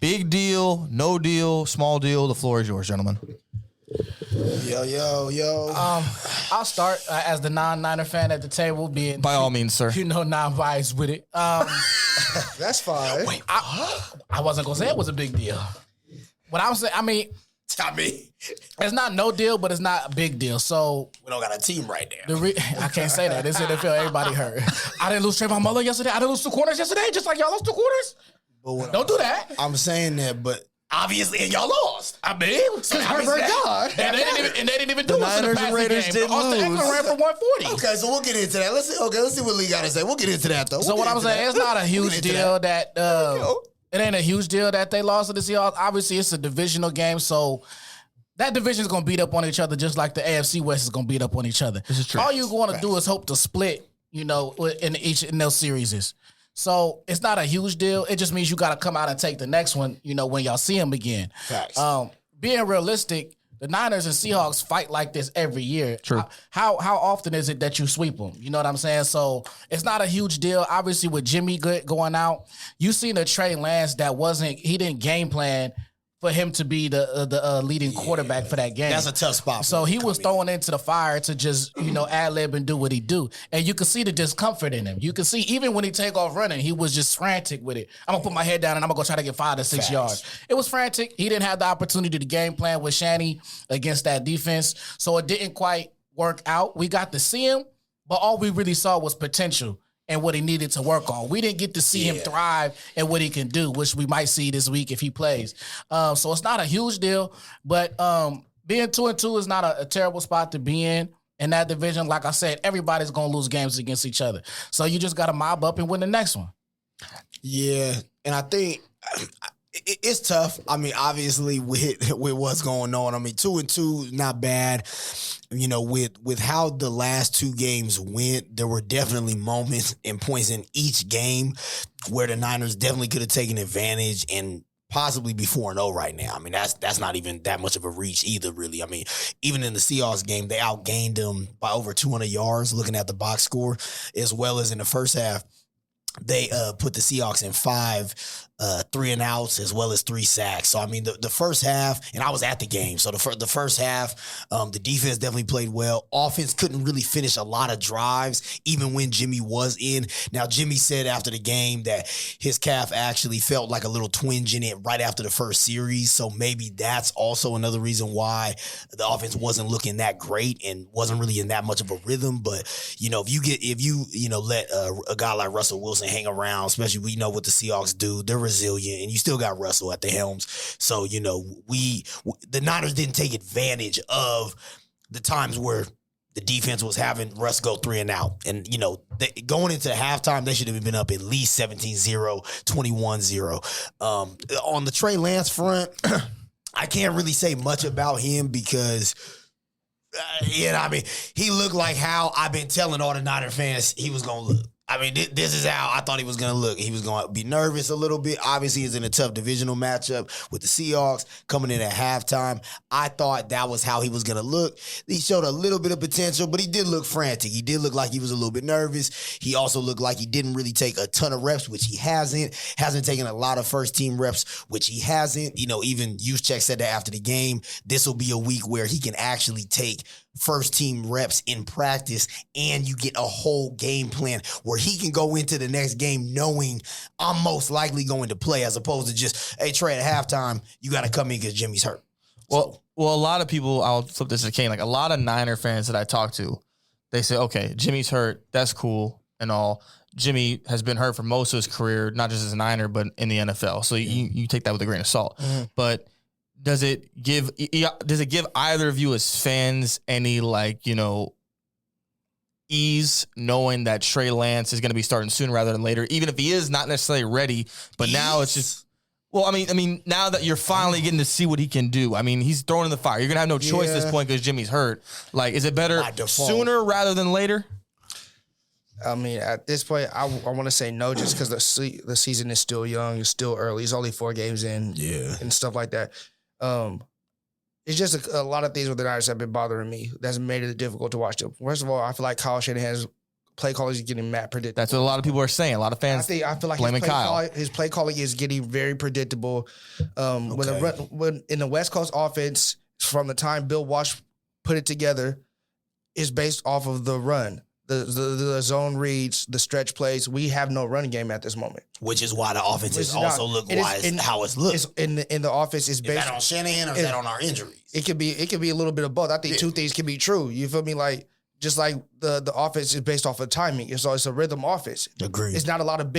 Big deal, no deal, small deal. The floor is yours, gentlemen. Yo. I'll start as the non-Niner fan at the table, being By all means, sir. non-biased with it. That's fine. Wait, I wasn't gonna say it was a big deal. What I'm saying, I mean, it's not no deal, but it's not a big deal. So we don't got a team right now. I can't say that. It's NFL. Everybody hurt. I didn't lose Trayvon Mullen yesterday. I didn't lose 2 corners yesterday, just like y'all lost 2 quarters. Don't do that. I'm saying that, but Obviously, and y'all lost. I mean, God. And they didn't even do The us in the Niners and passing Raiders game. didn't Austin lose. Eckler ran for 140. okay, so we'll get into that. Let's see what Lee got to say. We'll get into that though. So what I'm saying, it's not a huge deal that it ain't a huge deal that they lost to the Seahawks. Obviously, it's a divisional game, so that division is gonna beat up on each other, just like the AFC West is gonna beat up on each other. This is true. All you want to do is hope to split, in those series. So it's not a huge deal. It just means you got to come out and take the next one, when y'all see them again. Facts. Being realistic, the Niners and Seahawks fight like this every year. True. How often is it that you sweep them? You know what I'm saying? So it's not a huge deal. Obviously, with Jimmy going out, you seen the Trey Lance he didn't game plan for him to be the leading quarterback for that game. That's a tough spot. So he was thrown into the fire to just, ad-lib and do what he do. And you can see the discomfort in him. You can see even when he take off running, he was just frantic with it. I'm going to put my head down and I'm going to go try to get 5 to 6 yards. It was frantic. He didn't have the opportunity to game plan with Shanny against that defense. So it didn't quite work out. We got to see him, but all we really saw was potential and what he needed to work on. We didn't get to see him thrive and what he can do, which we might see this week if he plays. So it's not a huge deal, but being 2-2 is not a terrible spot to be in that division. Like I said, everybody's going to lose games against each other. So you just got to mob up and win the next one. Yeah, and I think it's tough. I mean, obviously with what's going on. I mean, 2-2 not bad. With how the last 2 games went, there were definitely moments and points in each game where the Niners definitely could have taken advantage and possibly be 4-0 right now. I mean, that's not even that much of a reach either, really. I mean, even in the Seahawks game, they outgained them by over 200 yards looking at the box score, as well as in the first half. They put the Seahawks in 5 3-and-outs as well as 3 sacks. So, I mean, the first half, and I was at the game, so the first half, the defense definitely played well. Offense couldn't really finish a lot of drives, even when Jimmy was in. Now, Jimmy said after the game that his calf actually felt like a little twinge in it right after the first series, so maybe that's also another reason why the offense wasn't looking that great and wasn't really in that much of a rhythm. But, if you let a guy like Russell Wilson hang around, especially we know what the Seahawks do, they're resilient, and you still got Russell at the helms. So, the Niners didn't take advantage of the times where the defense was having Russ go 3-and-out. And, going into halftime, they should have been up at least 17-0, 21-0. On the Trey Lance front, I can't really say much about him because he looked like how I've been telling all the Niner fans he was going to look. I mean, this is how I thought he was going to look. He was going to be nervous a little bit. Obviously, he's in a tough divisional matchup with the Seahawks coming in at halftime. I thought that was how he was going to look. He showed a little bit of potential, but he did look frantic. He did look like he was a little bit nervous. He also looked like he didn't really take a ton of reps, which he hasn't. Hasn't taken a lot of first-team reps, which he hasn't. Even Juszczyk said that after the game. This will be a week where he can actually take first-team reps in practice, and you get a whole game plan where he can go into the next game knowing I'm most likely going to play, as opposed to just, hey, Trey, at halftime, you got to come in because Jimmy's hurt. Well, a lot of people, I'll flip this to Kane, like a lot of Niner fans that I talk to, they say, okay, Jimmy's hurt, that's cool and all. Jimmy has been hurt for most of his career, not just as a Niner, but in the NFL. So you take that with a grain of salt. Mm-hmm. But does it give either of you as fans any ease knowing that Trey Lance is going to be starting sooner rather than later, even if he is not necessarily ready? But now it's just, well, I mean, now that you're finally getting to see what he can do, I mean, he's thrown in the fire. You're going to have no choice at this point because Jimmy's hurt. Like, is it better sooner rather than later? I mean, at this point, I want to say no, just because the season is still young, it's still early. It's only 4 games in, and stuff like that. It's just a lot of things with the Niners have been bothering me. That's made it difficult to watch them. First of all, I feel like Kyle Shanahan's play calling is getting mad predictable. That's what a lot of people are saying. A lot of fans. I feel like blaming Kyle. his play calling is getting very predictable. When in the West Coast offense, from the time Bill Walsh put it together, is based off of the run, the zone reads, the stretch plays. We have no running game at this moment, which is why the offenses Which is also not- look it is why it's in- how it's looked. It's in the offense is Is based. that on Shanahan or is that on our injuries? It could be a little bit of both. I think two things can be true. You feel me? Like just like the offense is based off of timing. It's a rhythm offense. Agreed. It's not a lot of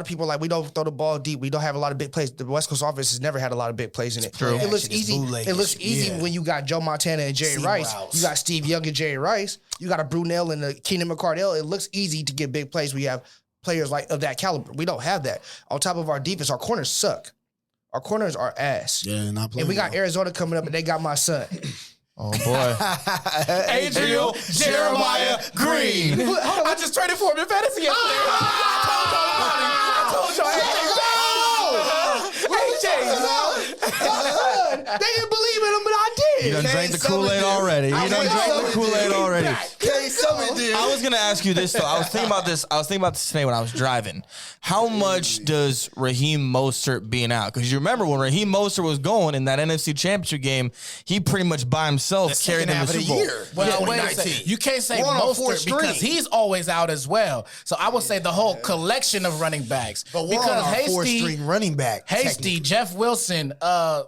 people are like, we don't throw the ball deep. We don't have a lot of big plays. The West Coast offense has never had a lot of big plays in it. True. It looks Action is easy. bootlegging. It looks easy Yeah. when you got Joe Montana and Jerry Seam Rice. routes. You got Steve Young and Jerry Rice. You got a Brunell and a Keenan McCardell. It looks easy to get big plays. We have players like of that caliber. We don't have that. On top of our defense, our corners suck. Our corners are ass. Yeah, not playing. And we got Arizona coming up, and they got my son. Oh boy. Adriel Jeremiah Green. I just traded for him in fantasy yesterday. I told y'all. They didn't believe in him, but I did. You done drank the Kool-Aid already. You done drank the Kool-Aid already. I was gonna ask you this though. I was thinking about this today when I was driving. How much does Raheem Mostert being out? Because you remember when Raheem Mostert was going in that NFC Championship game, he pretty much by himself carried them to the Super Bowl. Well, wait a second. You can't say We're on a fourth Mostert because string. he's always out as well. So I would say the whole collection of running backs. But we're on our four-string running back. Hasty, Jeff Wilson,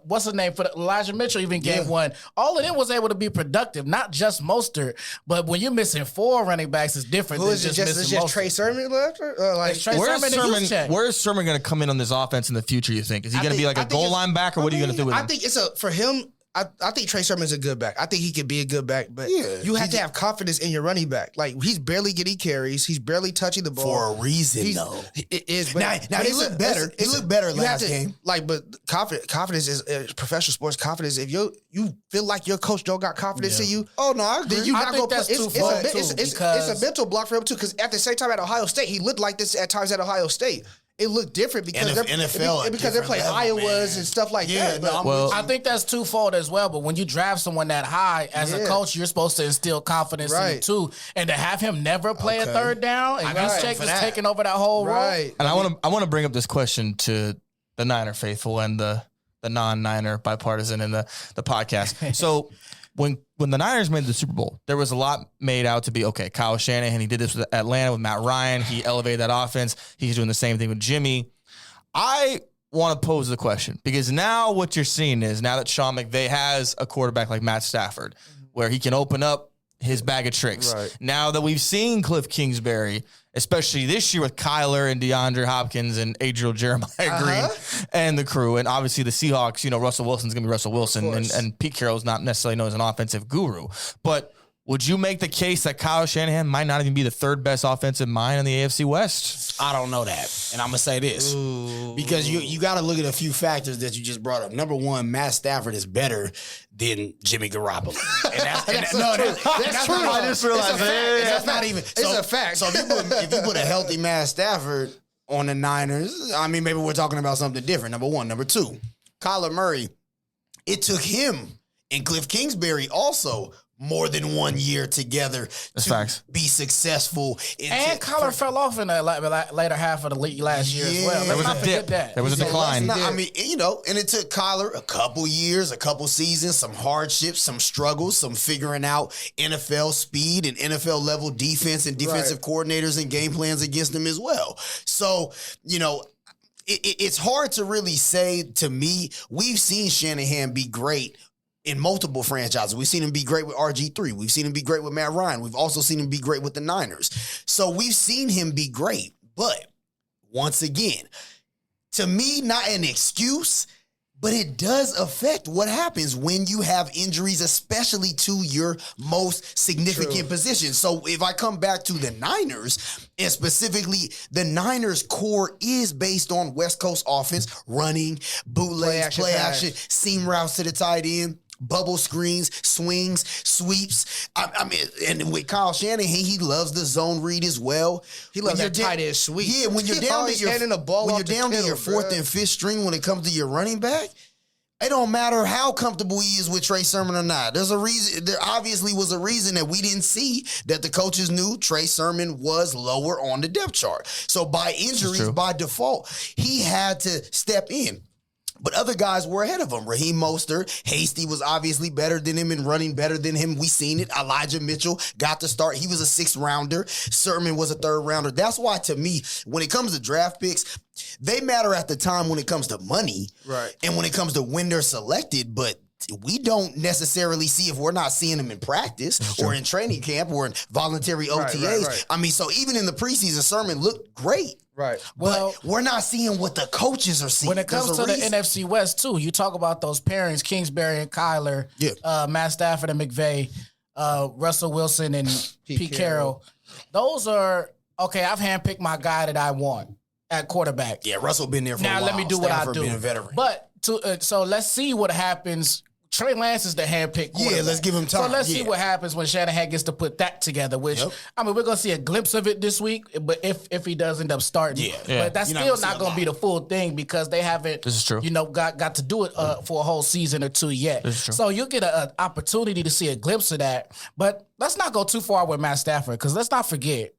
what's his name for Elijah Mitchell even gave one. All of them was able to be productive, not just Mostert. But when you're missing 4 running backs, it's different Who than is it? just Is missing just Mostert. Trey Sermon left? It's Trey Sermon and Juszczyk. Where's Sermon going to come in on this offense in the future, you think? Is he going to be like a goal line back, or what are you going to do with him? I think for him. I think Trey Sermon's a good back. I think he could be a good back, but Yeah, you have to have confidence in your running back. Like he's barely getting carries, he's barely touching the ball For a reason, He's- though. It is. But, Now but he it's looked better. He looked better you have last game. Like, but confidence is professional sports. Confidence. If you feel like your coach don't got confidence in you, Oh no, I agree. then you I not think gonna that's play. twofold, too, It's because- a mental block for him too. Because at the same time at Ohio State, he looked like this at times at Ohio State. It looked different because NFL because they're playing level, Iowas man. and stuff like Yeah, that. no, But I'm Well, I think that's twofold as well. But when you draft someone that high as a Yeah. coach, you're supposed to instill confidence in Right. him too. And to have him never play a Okay. third down and I got Juszczyk something for is that. taking over that whole role. right. And I want to bring up this question to the Niner faithful and the non-Niner bipartisan in the podcast. So when the Niners made the Super Bowl, there was a lot made out to be, okay, Kyle Shanahan, he did this with Atlanta with Matt Ryan. He elevated that offense. He's doing the same thing with Jimmy. I want to pose the question because now what you're seeing is now that Sean McVay has a quarterback like Matt Stafford, where he can open up his bag of tricks. Right. Now that we've seen Cliff Kingsbury, especially this year with Kyler and DeAndre Hopkins and Adriel Jeremiah Green and the crew, and obviously the Seahawks, Russell Wilson's going to be Russell Wilson, and Pete Carroll's not necessarily known as an offensive guru. But would you make the case that Kyle Shanahan might not even be the third best offensive mind in the AFC West? I don't know that. And I'm going to say this. Because you got to look at a few factors that you just brought up. Number one, Matt Stafford is better than Jimmy Garoppolo. And that's true. I just realized that. That's not even. It's a fact. So if you put a healthy Matt Stafford on the Niners, I mean, maybe we're talking about something different. Number one. Number two, Kyler Murray. It took him and Cliff Kingsbury also more than 1 year together to facts. be successful. And Kyler fell off in the later half of the league last year as well. Yeah. There Let's was not a forget dip. that. There was a So decline. let's not- I mean, and it took Kyler a couple years, a couple seasons, some hardships, some struggles, some figuring out NFL speed and NFL level defense and defensive coordinators and game plans against them as well. So, it's hard to really say. To me, we've seen Shanahan be great in multiple franchises. We've seen him be great with RG3. We've seen him be great with Matt Ryan. We've also seen him be great with the Niners. So we've seen him be great. But once again, to me, not an excuse, but it does affect what happens when you have injuries, especially to your most significant position. So if I come back to the Niners, and specifically the Niners core is based on West Coast offense, running, bootlegs, play action, seam routes to the tight end, bubble screens, swings, sweeps. I mean, and with Kyle Shanahan, he loves the zone read as well. He loves When that you're tight end sweep. Yeah, when you're He down to always your handing the ball when off you're the down to middle, your fourth bruh. and fifth string when it comes to your running back, It don't matter how comfortable he is with Trey Sermon or not. There's a reason. There obviously was a reason that we didn't see that the coaches knew Trey Sermon was lower on the depth chart. So by injuries, by default, he had to step in. But other guys were ahead of him. Raheem Mostert, Hasty was obviously better than him and running better than him. We seen it. Elijah Mitchell got to start. He was a 6th rounder. Sermon was a 3rd rounder. That's why, to me, when it comes to draft picks, they matter at the time when it comes to money, Right. and when it comes to when they're selected. But we don't necessarily see if we're not seeing them in practice or in training camp or in voluntary OTAs. right. I mean, so even in the preseason, Sermon looked great. Right. Well, But we're not seeing what the coaches are seeing. when it comes There's to a the reason. NFC West too, you talk about those pairings: Kingsbury and Kyler, Matt Stafford and McVay, Russell Wilson and Pete Carroll. Those are okay. I've handpicked my guy that I want at quarterback. Yeah, Russell been there for a Now while. let me do what I Stafford do. been a veteran. But so let's see what happens. Trey Lance is the handpicked quarterback. Yeah, let's give him time. So let's see Yeah. what happens when Shanahan gets to put that together. Which Yep. I mean, we're gonna see a glimpse of it this week. But if he does end up starting, Yeah. but that's You're not still gonna see not a gonna lot. be the full thing because they haven't. This is true. You know, got to do it for a whole season or 2 yet. This is true. So you'll get an opportunity to see a glimpse of that. But let's not go too far with Matt Stafford because let's not forget.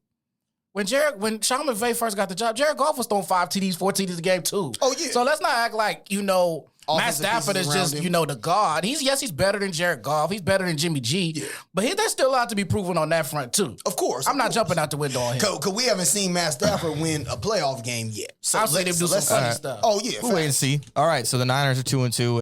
When Sean McVay first got the job, Jared Goff was throwing 5 TDs, 4 TDs a game too. Oh, yeah. So let's not act like, Matt Offensive Stafford is pieces just, around him. the god. He's better than Jared Goff. He's better than Jimmy G. But there's still a lot to be proven on that front too. Of course. I'm not jumping out the window on him. Because we haven't seen Matt Stafford win a playoff game yet. So I've seen him do some let's funny see. stuff. Oh, yeah. We'll wait and see. All right, so the Niners are 2-2.